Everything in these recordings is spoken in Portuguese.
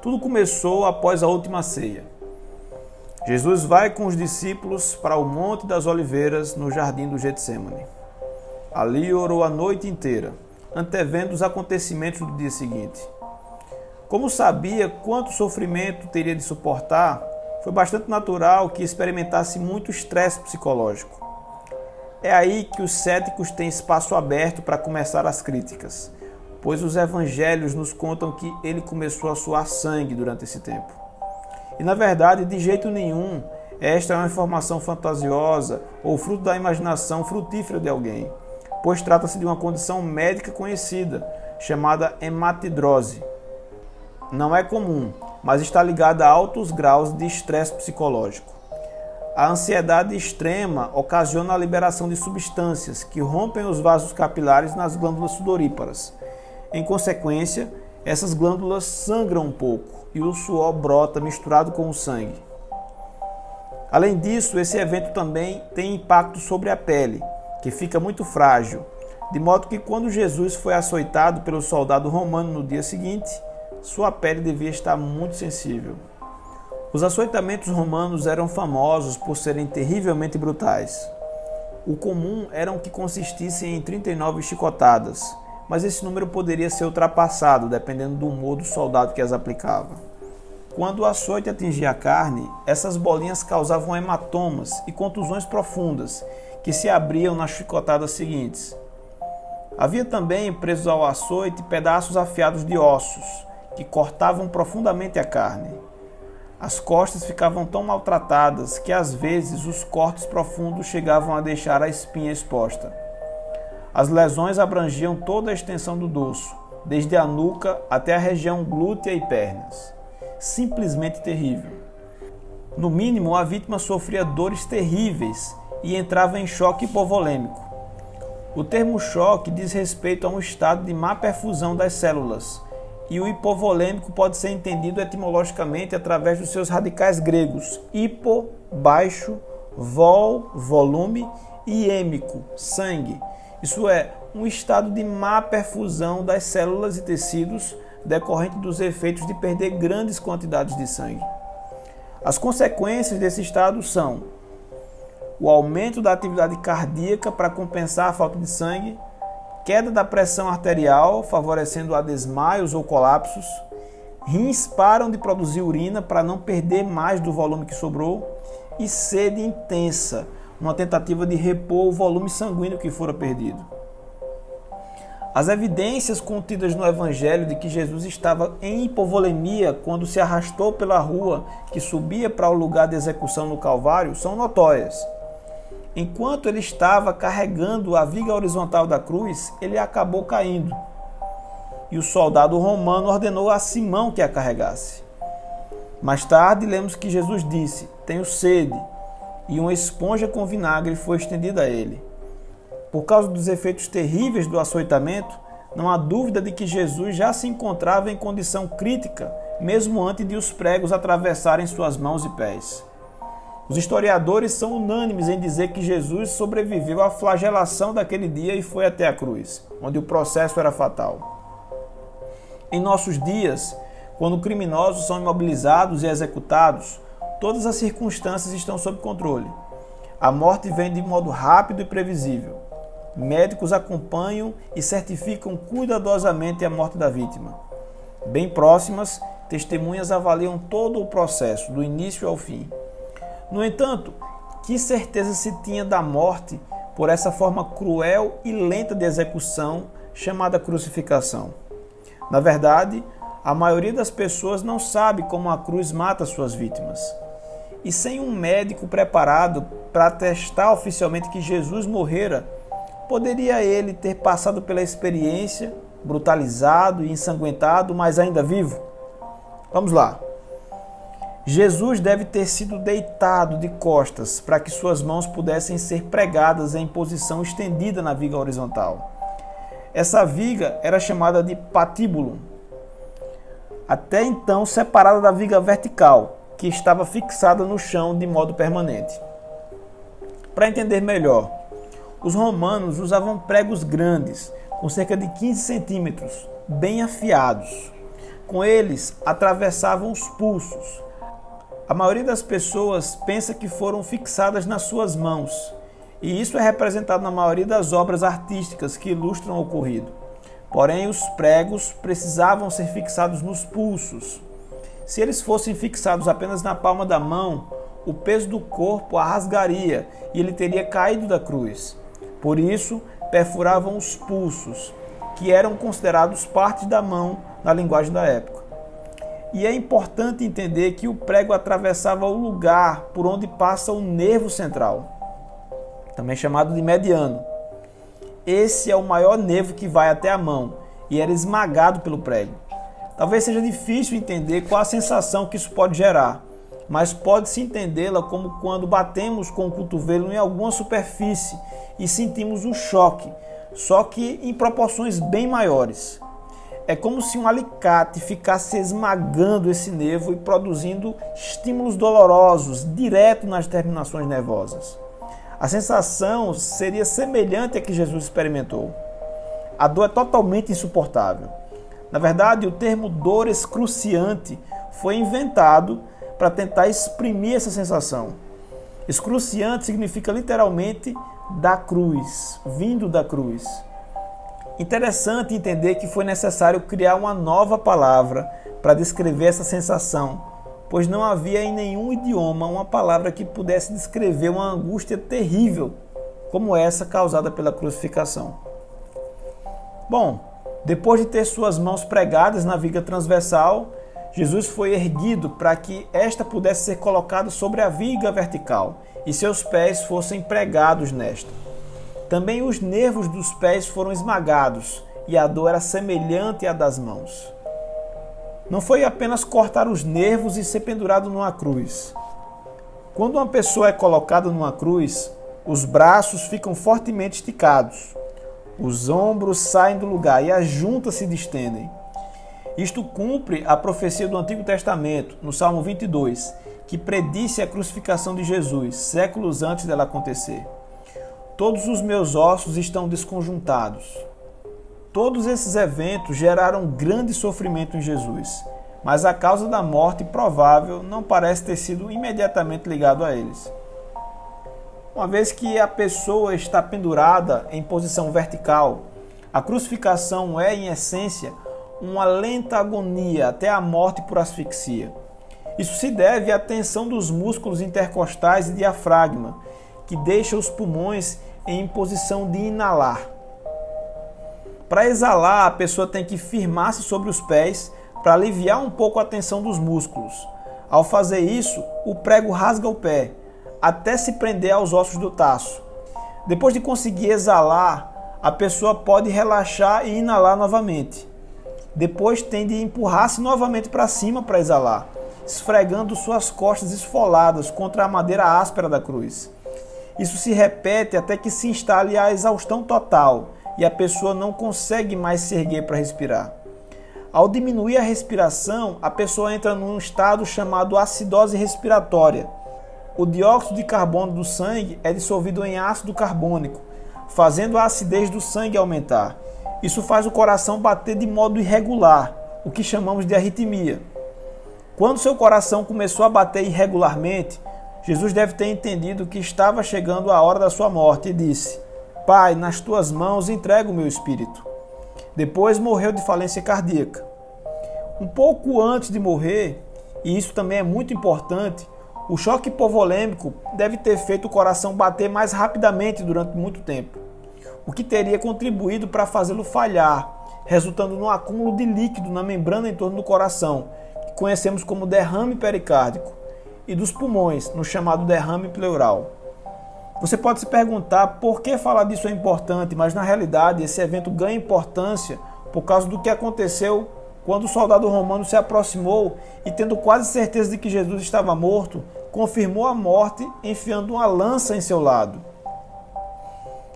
Tudo começou após a última ceia. Jesus vai com os discípulos para o Monte das Oliveiras, no jardim do Getsêmani. Ali orou a noite inteira, antevendo os acontecimentos do dia seguinte. Como sabia quanto sofrimento teria de suportar, foi bastante natural que experimentasse muito estresse psicológico. É aí que os céticos têm espaço aberto para começar as críticas, pois os evangelhos nos contam que ele começou a suar sangue durante esse tempo. E na verdade, de jeito nenhum, esta é uma informação fantasiosa ou fruto da imaginação frutífera de alguém, pois trata-se de uma condição médica conhecida, chamada hematidrose. Não é comum, mas está ligada a altos graus de estresse psicológico. A ansiedade extrema ocasiona a liberação de substâncias que rompem os vasos capilares nas glândulas sudoríparas. Em consequência, essas glândulas sangram um pouco e o suor brota misturado com o sangue. Além disso, esse evento também tem impacto sobre a pele, que fica muito frágil, de modo que quando Jesus foi açoitado pelo soldado romano no dia seguinte, sua pele devia estar muito sensível. Os açoitamentos romanos eram famosos por serem terrivelmente brutais. O comum era que consistissem em 39 chicotadas, mas esse número poderia ser ultrapassado dependendo do humor do soldado que as aplicava. Quando o açoite atingia a carne, essas bolinhas causavam hematomas e contusões profundas, que se abriam nas chicotadas seguintes. Havia também, presos ao açoite, pedaços afiados de ossos, que cortavam profundamente a carne. As costas ficavam tão maltratadas que às vezes os cortes profundos chegavam a deixar a espinha exposta. As lesões abrangiam toda a extensão do dorso, desde a nuca até a região glútea e pernas. Simplesmente terrível. No mínimo, a vítima sofria dores terríveis e entrava em choque hipovolêmico. O termo choque diz respeito a um estado de má perfusão das células, e o hipovolêmico pode ser entendido etimologicamente através dos seus radicais gregos: hipo, baixo, vol, volume, e êmico, sangue. Isso é, um estado de má perfusão das células e tecidos decorrente dos efeitos de perder grandes quantidades de sangue. As consequências desse estado são o aumento da atividade cardíaca para compensar a falta de sangue, queda da pressão arterial, favorecendo a desmaios ou colapsos, rins param de produzir urina para não perder mais do volume que sobrou, e sede intensa, uma tentativa de repor o volume sanguíneo que fora perdido. As evidências contidas no Evangelho de que Jesus estava em hipovolemia quando se arrastou pela rua que subia para o lugar de execução no Calvário são notórias. Enquanto ele estava carregando a viga horizontal da cruz, ele acabou caindo. E o soldado romano ordenou a Simão que a carregasse. Mais tarde, lemos que Jesus disse: "Tenho sede", e uma esponja com vinagre foi estendida a ele. Por causa dos efeitos terríveis do açoitamento, não há dúvida de que Jesus já se encontrava em condição crítica, mesmo antes de os pregos atravessarem suas mãos e pés. Os historiadores são unânimes em dizer que Jesus sobreviveu à flagelação daquele dia e foi até a cruz, onde o processo era fatal. Em nossos dias, quando criminosos são imobilizados e executados, todas as circunstâncias estão sob controle. A morte vem de modo rápido e previsível. Médicos acompanham e certificam cuidadosamente a morte da vítima. Bem próximas, testemunhas avaliam todo o processo, do início ao fim. No entanto, que certeza se tinha da morte por essa forma cruel e lenta de execução chamada crucificação? Na verdade, a maioria das pessoas não sabe como a cruz mata suas vítimas. E sem um médico preparado para atestar oficialmente que Jesus morrera, poderia ele ter passado pela experiência, brutalizado e ensanguentado, mas ainda vivo? Vamos lá. Jesus deve ter sido deitado de costas para que suas mãos pudessem ser pregadas em posição estendida na viga horizontal. Essa viga era chamada de patíbulo, até então separada da viga vertical, que estava fixada no chão de modo permanente. Para entender melhor, os romanos usavam pregos grandes, com cerca de 15 centímetros, bem afiados. Com eles, atravessavam os pulsos. A maioria das pessoas pensa que foram fixadas nas suas mãos, e isso é representado na maioria das obras artísticas que ilustram o ocorrido. Porém, os pregos precisavam ser fixados nos pulsos. Se eles fossem fixados apenas na palma da mão, o peso do corpo a rasgaria e ele teria caído da cruz. Por isso, perfuravam os pulsos, que eram considerados partes da mão na linguagem da época. E é importante entender que o prego atravessava o lugar por onde passa o nervo central, também chamado de mediano. Esse é o maior nervo que vai até a mão e era esmagado pelo prego. Talvez seja difícil entender qual a sensação que isso pode gerar, mas pode-se entendê-la como quando batemos com o cotovelo em alguma superfície e sentimos um choque, só que em proporções bem maiores. É como se um alicate ficasse esmagando esse nervo e produzindo estímulos dolorosos direto nas terminações nervosas. A sensação seria semelhante à que Jesus experimentou. A dor é totalmente insuportável. Na verdade, o termo dor excruciante foi inventado para tentar exprimir essa sensação. Excruciante significa literalmente da cruz, vindo da cruz. Interessante entender que foi necessário criar uma nova palavra para descrever essa sensação, pois não havia em nenhum idioma uma palavra que pudesse descrever uma angústia terrível como essa causada pela crucificação. Bom, depois de ter suas mãos pregadas na viga transversal, Jesus foi erguido para que esta pudesse ser colocada sobre a viga vertical e seus pés fossem pregados nesta. Também os nervos dos pés foram esmagados e a dor era semelhante à das mãos. Não foi apenas cortar os nervos e ser pendurado numa cruz. Quando uma pessoa é colocada numa cruz, os braços ficam fortemente esticados, os ombros saem do lugar e as juntas se distendem. Isto cumpre a profecia do Antigo Testamento, no Salmo 22, que predisse a crucificação de Jesus, séculos antes dela acontecer. Todos os meus ossos estão desconjuntados. Todos esses eventos geraram grande sofrimento em Jesus, mas a causa da morte provável não parece ter sido imediatamente ligado a eles. Uma vez que a pessoa está pendurada em posição vertical, a crucificação é, em essência, uma lenta agonia até a morte por asfixia. Isso se deve à tensão dos músculos intercostais e diafragma, que deixa os pulmões em posição de inalar. Para exalar, a pessoa tem que firmar-se sobre os pés para aliviar um pouco a tensão dos músculos. Ao fazer isso, o prego rasga o pé, até se prender aos ossos do taço. Depois de conseguir exalar, a pessoa pode relaxar e inalar novamente. Depois tem de empurrar-se novamente para cima para exalar, esfregando suas costas esfoladas contra a madeira áspera da cruz. Isso se repete até que se instale a exaustão total e a pessoa não consegue mais se erguer para respirar. Ao diminuir a respiração, a pessoa entra num estado chamado acidose respiratória. O dióxido de carbono do sangue é dissolvido em ácido carbônico, fazendo a acidez do sangue aumentar. Isso faz o coração bater de modo irregular, o que chamamos de arritmia. Quando seu coração começou a bater irregularmente, Jesus deve ter entendido que estava chegando a hora da sua morte e disse: Pai, nas tuas mãos entrego o meu espírito. Depois morreu de falência cardíaca. Um pouco antes de morrer, e isso também é muito importante, o choque hipovolêmico deve ter feito o coração bater mais rapidamente durante muito tempo, o que teria contribuído para fazê-lo falhar, resultando no acúmulo de líquido na membrana em torno do coração, que conhecemos como derrame pericárdico, e dos pulmões, no chamado derrame pleural. Você pode se perguntar por que falar disso é importante, mas na realidade esse evento ganha importância por causa do que aconteceu quando o soldado romano se aproximou e, tendo quase certeza de que Jesus estava morto, confirmou a morte enfiando uma lança em seu lado.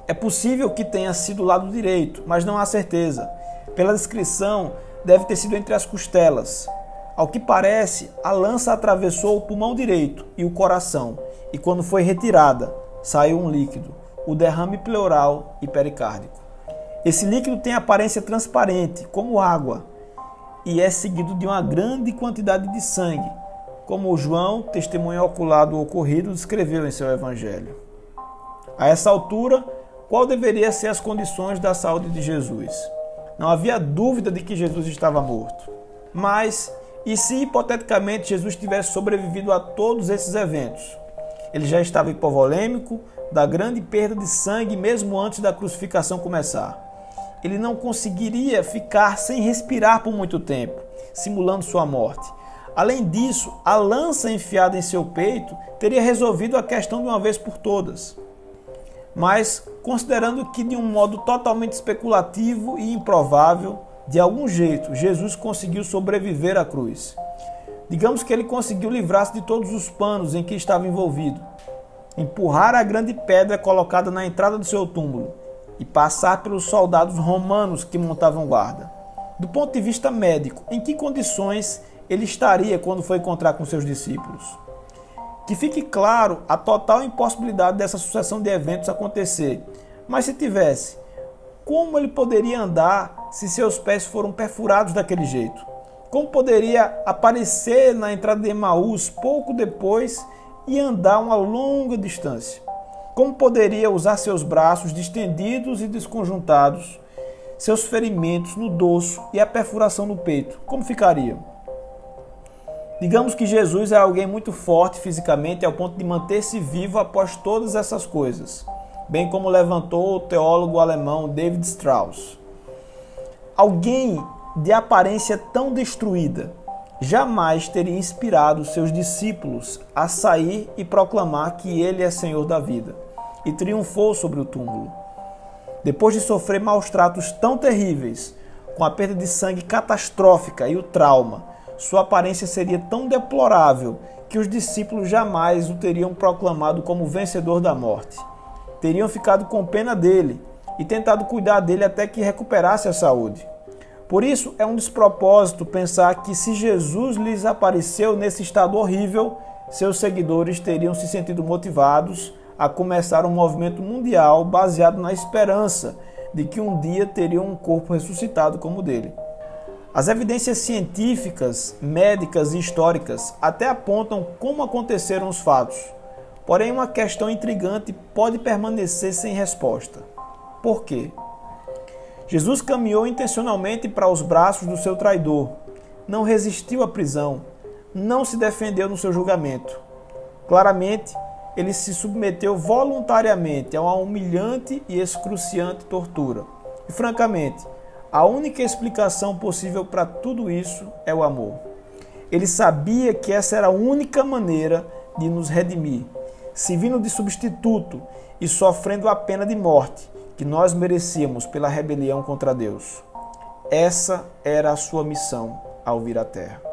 É possível que tenha sido o lado direito, mas não há certeza. Pela descrição, deve ter sido entre as costelas. Ao que parece, a lança atravessou o pulmão direito e o coração, e quando foi retirada, saiu um líquido, o derrame pleural e pericárdico. Esse líquido tem aparência transparente, como água. e é seguido de uma grande quantidade de sangue, como João, testemunha ocular do ocorrido, descreveu em seu evangelho. A essa altura, qual deveria ser as condições da saúde de Jesus? Não havia dúvida de que Jesus estava morto. Mas, e se hipoteticamente Jesus tivesse sobrevivido a todos esses eventos? Ele já estava hipovolêmico, da grande perda de sangue mesmo antes da crucificação começar. Ele não conseguiria ficar sem respirar por muito tempo, simulando sua morte. Além disso, a lança enfiada em seu peito teria resolvido a questão de uma vez por todas. Mas, considerando que de um modo totalmente especulativo e improvável, de algum jeito, Jesus conseguiu sobreviver à cruz. Digamos que ele conseguiu livrar-se de todos os panos em que estava envolvido, empurrar a grande pedra colocada na entrada do seu túmulo e passar pelos soldados romanos que montavam guarda. Do ponto de vista médico, em que condições ele estaria quando foi encontrar com seus discípulos? Que fique claro a total impossibilidade dessa sucessão de eventos acontecer. Mas se tivesse, como ele poderia andar se seus pés foram perfurados daquele jeito? Como poderia aparecer na entrada de Emaús pouco depois e andar uma longa distância? Como poderia usar seus braços distendidos e desconjuntados, seus ferimentos no dorso e a perfuração no peito? Como ficariam? Digamos que Jesus é alguém muito forte fisicamente ao ponto de manter-se vivo após todas essas coisas, bem como levantou o teólogo alemão David Strauss. Alguém de aparência tão destruída jamais teria inspirado seus discípulos a sair e proclamar que ele é Senhor da vida, e triunfou sobre o túmulo. Depois de sofrer maus tratos tão terríveis, com a perda de sangue catastrófica e o trauma, sua aparência seria tão deplorável que os discípulos jamais o teriam proclamado como vencedor da morte. Teriam ficado com pena dele e tentado cuidar dele até que recuperasse a saúde. Por isso, é um despropósito pensar que se Jesus lhes apareceu nesse estado horrível, seus seguidores teriam se sentido motivados a começar um movimento mundial baseado na esperança de que um dia teriam um corpo ressuscitado como o dele. As evidências científicas, médicas e históricas até apontam como aconteceram os fatos. Porém, uma questão intrigante pode permanecer sem resposta. Por quê? Jesus caminhou intencionalmente para os braços do seu traidor, não resistiu à prisão, não se defendeu no seu julgamento. Claramente, ele se submeteu voluntariamente a uma humilhante e excruciante tortura. E, francamente, a única explicação possível para tudo isso é o amor. Ele sabia que essa era a única maneira de nos redimir, servindo de substituto e sofrendo a pena de morte que nós merecíamos pela rebelião contra Deus. Essa era a sua missão ao vir à Terra.